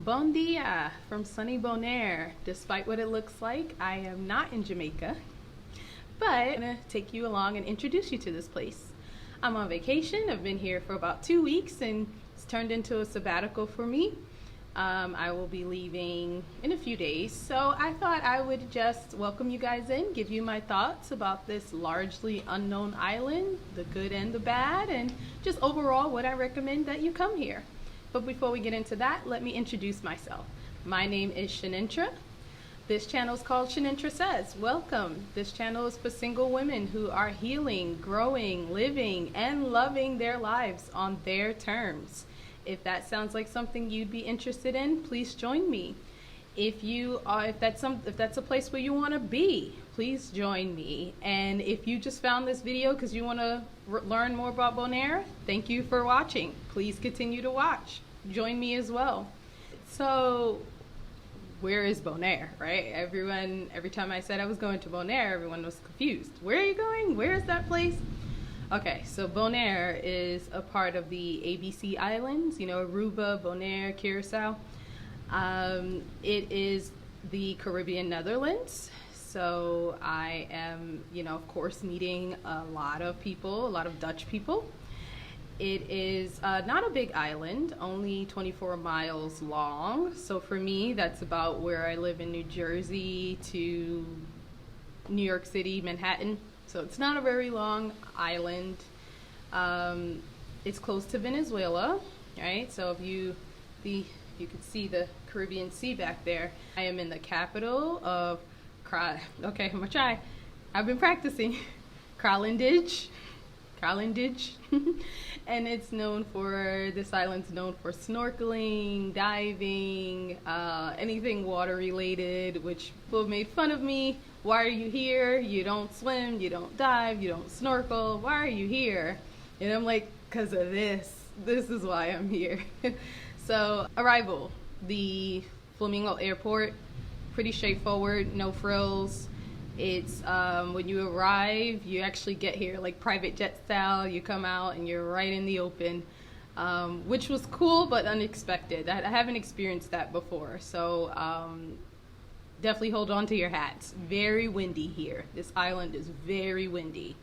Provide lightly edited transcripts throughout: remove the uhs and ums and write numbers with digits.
Bon dia from sunny Bonaire. Despite what it looks like, I am not in Jamaica, but I'm gonna take you along and introduce you to this place. I'm on vacation. I've been here for about 2 weeks and it's turned into a sabbatical for me. I will be leaving in a few days, so I thought I would just welcome you guys in, give you my thoughts about this largely unknown island, the good and the bad, and just overall what I recommend that you come here. But before we get into that, let me introduce myself. My name is Shanintra. This channel is called Shanintra Says. Welcome. This channel is for single women who are healing, growing, living, and loving their lives on their terms. If that sounds like something you'd be interested in, please join me. If that's a place where you want to be, please join me. And if you just found this video because you want to learn more about Bonaire, thank you for watching. Please continue to watch. Join me as well. So, where is Bonaire, right? Every time I said I was going to Bonaire, everyone was confused. Where are you going? Where is that place? Okay, so Bonaire is a part of the ABC Islands, Aruba, Bonaire, Curacao. It is the Caribbean Netherlands. So I am, of course, meeting a lot of people, a lot of Dutch people. It is not a big island, only 24 miles long. So for me, that's about where I live in New Jersey to New York City, Manhattan. So it's not a very long island. It's close to Venezuela, right? So if you can see the Caribbean Sea back there. I am in the capital of okay, I'm gonna try. I've been practicing. Kralendijk. And this island's known for snorkeling, diving, anything water related, which people have made fun of me. Why are you here? You don't swim, you don't dive, you don't snorkel. Why are you here? And I'm like, because of this. This is why I'm here. So, arrival. The Flamingo Airport, pretty straightforward, no frills. It's when you arrive, you actually get here like private jet style. You come out and you're right in the open, which was cool but unexpected. I haven't experienced that before, so definitely hold on to your hats. Very windy here. This island is very windy.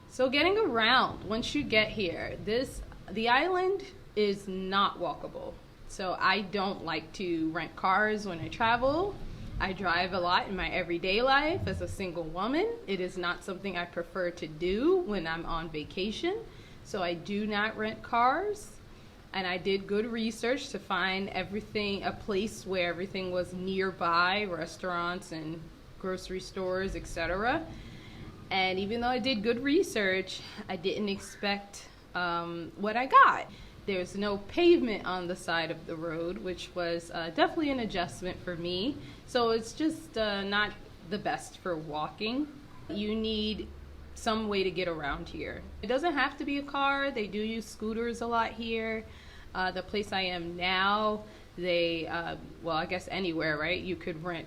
So getting around, once you get here, the island is not walkable. So I don't like to rent cars when I travel. I drive a lot in my everyday life as a single woman. It is not something I prefer to do when I'm on vacation. So I do not rent cars. And I did good research to find a place where everything was nearby, restaurants and grocery stores, etc. And even though I did good research, I didn't expect what I got. There's no pavement on the side of the road, which was definitely an adjustment for me. So it's just not the best for walking. You need some way to get around here. It doesn't have to be a car. They do use scooters a lot here. The place I am now, I guess anywhere, right? You could rent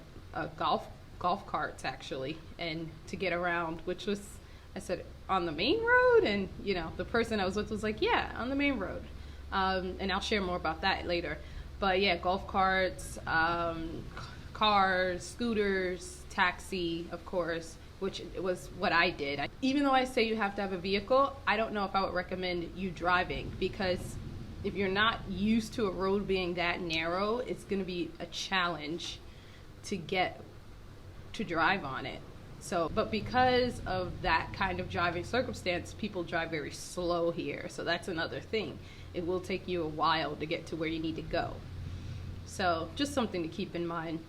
golf carts actually, and to get around, which was, I said, on the main road, and the person I was with was like, yeah, on the main road. And I'll share more about that later. But yeah, golf carts, cars, scooters, taxi, of course, which was what I did. Even though I say you have to have a vehicle, I don't know if I would recommend you driving, because if you're not used to a road being that narrow, it's going to be a challenge to get to drive on it. So, but because of that kind of driving circumstance, people drive very slow here. So that's another thing. It will take you a while to get to where you need to go. So just something to keep in mind.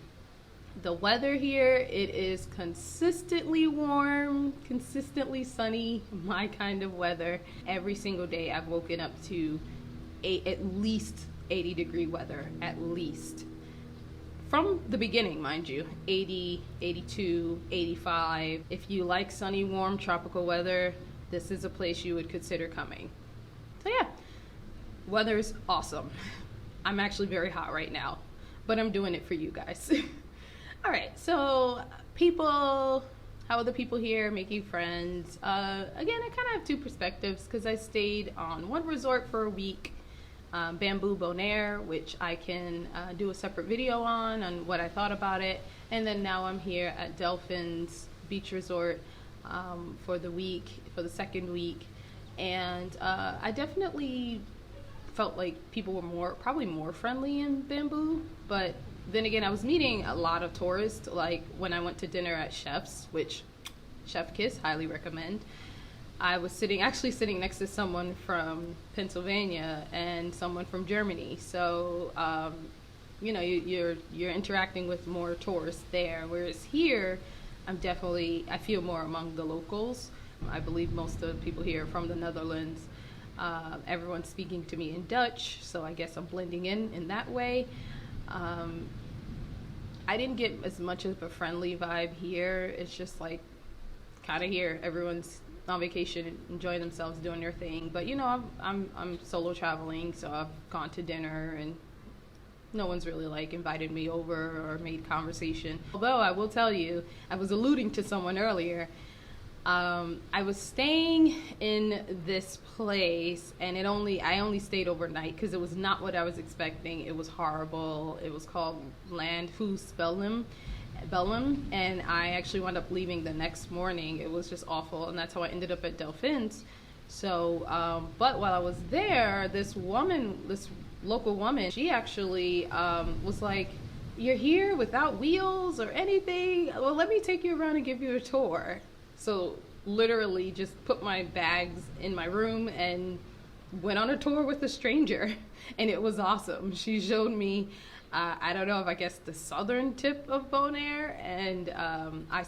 The weather here, it is consistently warm, consistently sunny, my kind of weather. Every single day I've woken up to at least 80-degree weather, at least. From the beginning, mind you, 80, 82, 85. If you like sunny, warm, tropical weather, this is a place you would consider coming. So yeah, weather's awesome. I'm actually very hot right now, but I'm doing it for you guys. All right, so how are the people here, making friends? Again, I kind of have two perspectives because I stayed on one resort for a week Bamboo Bonaire, which I can do a separate video on what I thought about it. And then now I'm here at Delphin's Beach Resort for the second week. And I definitely felt like people were probably more friendly in Bamboo, but then again, I was meeting a lot of tourists, like when I went to dinner at Chef's, which Chef Kiss, highly recommend. I was actually sitting next to someone from Pennsylvania and someone from Germany. So, you know, you're interacting with more tourists there. Whereas here, I feel more among the locals. I believe most of the people here are from the Netherlands. Everyone's speaking to me in Dutch, so I guess I'm blending in that way. I didn't get as much of a friendly vibe here. It's just like kind of here. Everyone's on vacation, enjoying themselves, doing their thing. But you know, I'm solo traveling, so I've gone to dinner and no one's really like invited me over or made conversation. Although I will tell you, I was alluding to someone earlier. I was staying in this place, and I only stayed overnight because it was not what I was expecting. It was horrible. It was called Landhuis Bellum, and I actually wound up leaving the next morning. It was just awful, and that's how I ended up at Delphin's. So, but while I was there, this local woman, she actually was like, "You're here without wheels or anything? Well, let me take you around and give you a tour." So literally just put my bags in my room and went on a tour with a stranger, and it was awesome. She showed me, I don't know if I guess the southern tip of Bonaire, and I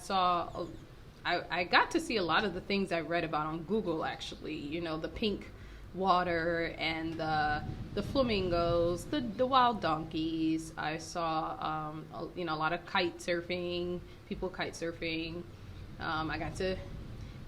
got to see a lot of the things I read about on Google actually, you know, the pink water and the flamingos, the wild donkeys. I saw, you know, a lot of people kite surfing. I got to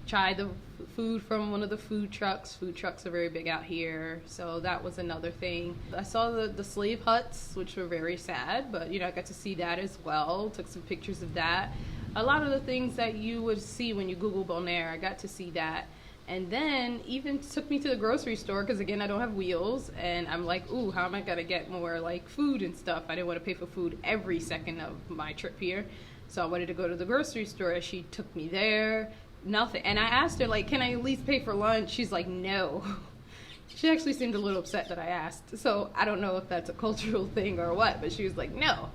try the food from one of the food trucks. Food trucks are very big out here, so that was another thing. I saw the slave huts, which were very sad, but you know, I got to see that as well. Took some pictures of that. A lot of the things that you would see when you Google Bonaire, I got to see that. And then even took me to the grocery store, because again, I don't have wheels, and I'm like, ooh, how am I gonna get more like food and stuff? I didn't want to pay for food every second of my trip here. So I wanted to go to the grocery store. She took me there, nothing. And I asked her, like, can I at least pay for lunch? She's like, no. She actually seemed a little upset that I asked. So I don't know if that's a cultural thing or what, but she was like, no,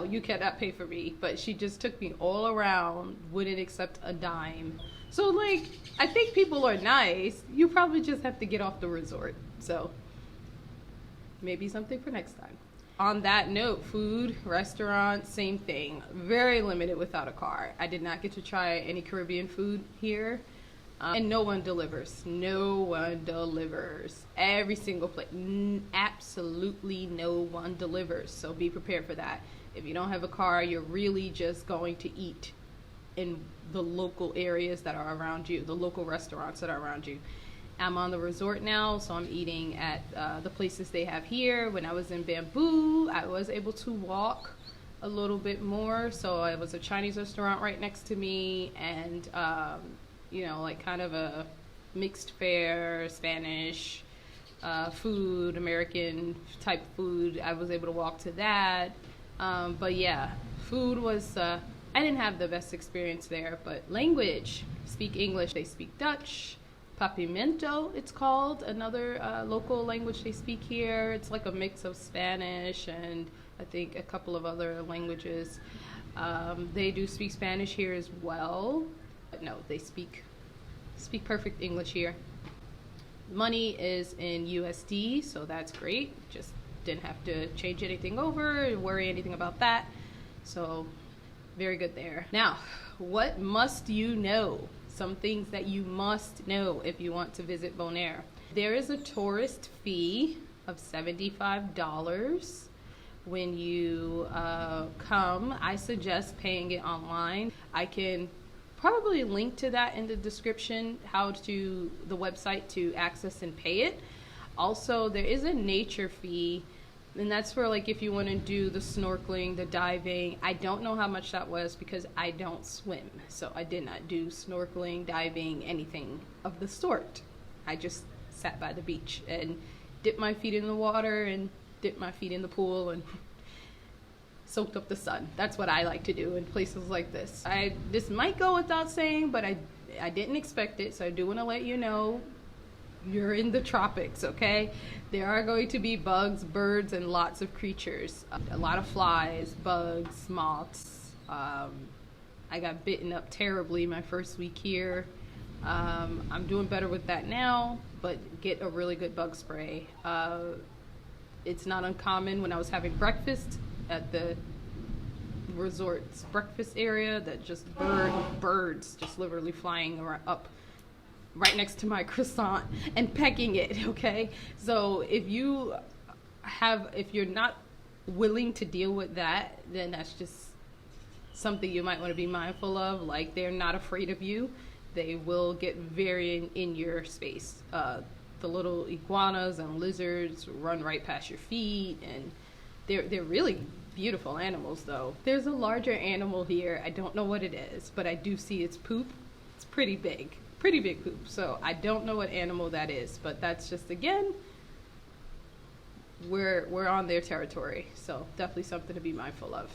you cannot pay for me. But she just took me all around, wouldn't accept a dime. So, like, I think people are nice. You probably just have to get off the resort. So maybe something for next time. On that note, food, restaurants, same thing. Very limited without a car. I did not get to try any Caribbean food here. And no one delivers. No one delivers. Every single place. Absolutely no one delivers. So be prepared for that. If you don't have a car, you're really just going to eat in the local areas that are around you, the local restaurants that are around you. I'm on the resort now, so I'm eating at the places they have here. When I was in Bamboo, I was able to walk a little bit more. So it was a Chinese restaurant right next to me, and you know, like kind of a mixed fare, Spanish food, American type food. I was able to walk to that. But yeah, food was, I didn't have the best experience there, but language, speak English, they speak Dutch. Papimento, it's called, another local language they speak here. It's like a mix of Spanish and I think a couple of other languages. They do speak Spanish here as well, but no, they speak perfect English here. Money is in USD, so that's great. Just didn't have to change anything over, worry anything about that. So very good there. Now, what must you know? Some things that you must know if you want to visit Bonaire. There is a tourist fee of $75 when you come. I suggest paying it online. I can probably link to that in the description, the website to access and pay it. Also, there is a nature fee, and that's for like if you want to do the snorkeling, the diving. I don't know how much that was because I don't swim, so I did not do snorkeling, diving, anything of the sort. I just sat by the beach, and dipped my feet in the water and dipped my feet in the pool and soaked up the sun. That's what I like to do in places like this. This might go without saying, but I didn't expect it, so I do want to let you know you're in the tropics, okay? There are going to be bugs, birds, and lots of creatures. A lot of flies, bugs, moths. I got bitten up terribly my first week here. I'm doing better with that now, but get a really good bug spray. It's not uncommon when I was having breakfast at the resort's breakfast area that just birds just literally flying up right next to my croissant and pecking it, okay? So if you're not willing to deal with that, then that's just something you might want to be mindful of. Like, they're not afraid of you. They will get very in your space. The little iguanas and lizards run right past your feet, and they're really beautiful animals though. There's a larger animal here. I don't know what it is, but I do see its poop. It's pretty big poop. So I don't know what animal that is, but that's just, again, we're on their territory. So definitely something to be mindful of.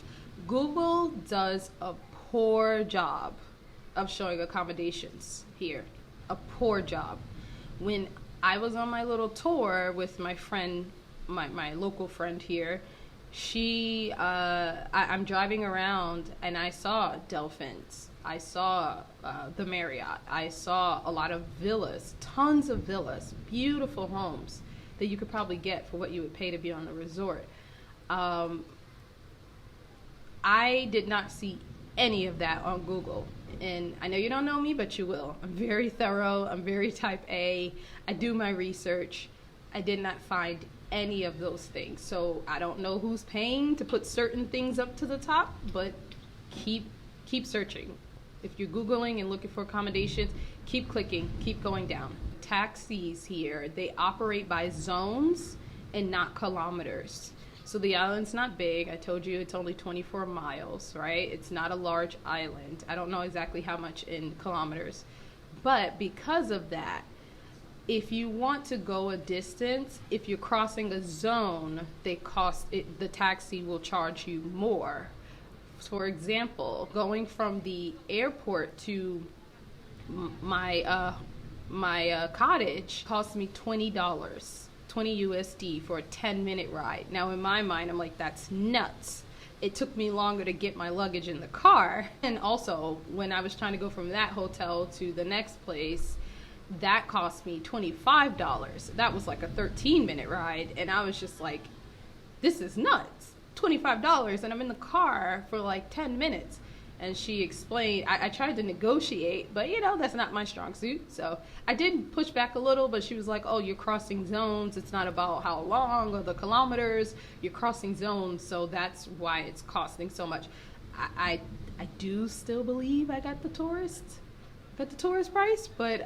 Google does a poor job of showing accommodations here. A poor job. When I was on my little tour with my friend, my local friend here, I'm driving around and I saw dolphins. I saw the Marriott. I saw a lot of villas, tons of villas, beautiful homes that you could probably get for what you would pay to be on the resort. I did not see any of that on Google. And I know you don't know me, but you will. I'm very thorough. I'm very type A. I do my research. I did not find any of those things. So I don't know who's paying to put certain things up to the top, but keep searching. If you're Googling and looking for accommodations, keep clicking, keep going down. Taxis here, they operate by zones and not kilometers. So the island's not big. I told you it's only 24 miles, right? It's not a large island. I don't know exactly how much in kilometers. But because of that, if you want to go a distance, if you're crossing a zone, the taxi will charge you more. For example, going from the airport to my cottage cost me $20. 20 USD for a 10-minute ride. Now in my mind, I'm like, that's nuts. It took me longer to get my luggage in the car. And also, when I was trying to go from that hotel to the next place, that cost me $25. That was like a 13-minute ride. And I was just like, this is nuts. $25 and I'm in the car for like 10 minutes. And she explained, I tried to negotiate, but that's not my strong suit. So I did push back a little, but she was like, oh, you're crossing zones. It's not about how long or the kilometers. You're crossing zones, so that's why it's costing so much. I do still believe I got the tourist price, but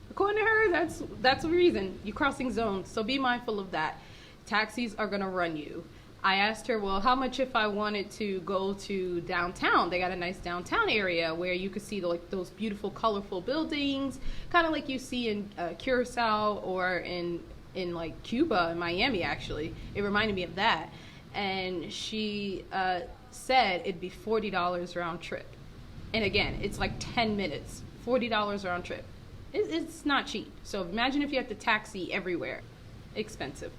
according to her, that's the reason. You're crossing zones, so be mindful of that. Taxis are gonna run you. I asked her, well, how much if I wanted to go to downtown? They got a nice downtown area where you could see those beautiful, colorful buildings, kind of like you see in Curacao or in like Cuba and Miami, actually. It reminded me of that. And she said it'd be $40 round trip. And again, it's like 10 minutes, $40 round trip. It's not cheap. So imagine if you have to taxi everywhere. Expensive.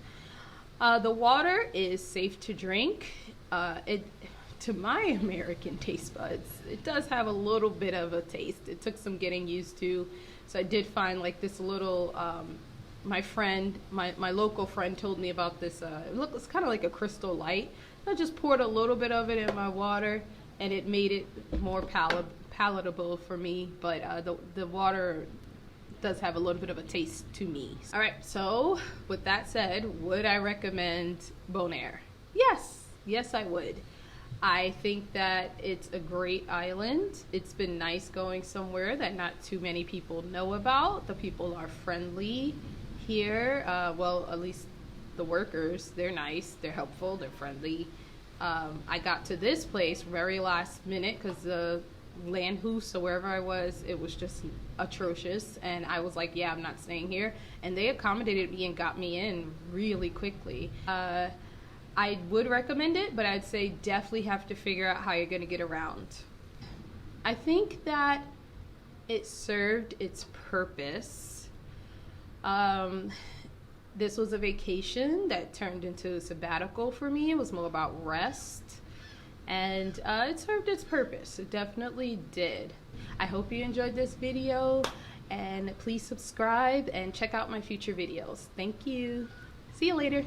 The water is safe to drink. To my American taste buds, it does have a little bit of a taste. It took some getting used to. So I did find like this little, my local friend told me about this. It's kind of like a Crystal Light. I just poured a little bit of it in my water and it made it more palatable for me. But the water does have a little bit of a taste to me. All right, so with that said, would I recommend Bonaire? Yes, I would. I think that it's a great island. It's been nice going somewhere that not too many people know about. The people are friendly here. Well, at least the workers, they're nice, they're helpful, they're friendly. I got to this place very last minute because Landhouse, so wherever I was, it was just atrocious. And I was like, yeah, I'm not staying here. And they accommodated me and got me in really quickly. I would recommend it, but I'd say definitely have to figure out how you're going to get around. I think that it served its purpose. This was a vacation that turned into a sabbatical for me. It was more about rest. And it served its purpose. It definitely did. I hope you enjoyed this video, and please subscribe and check out my future videos. Thank you. See you later.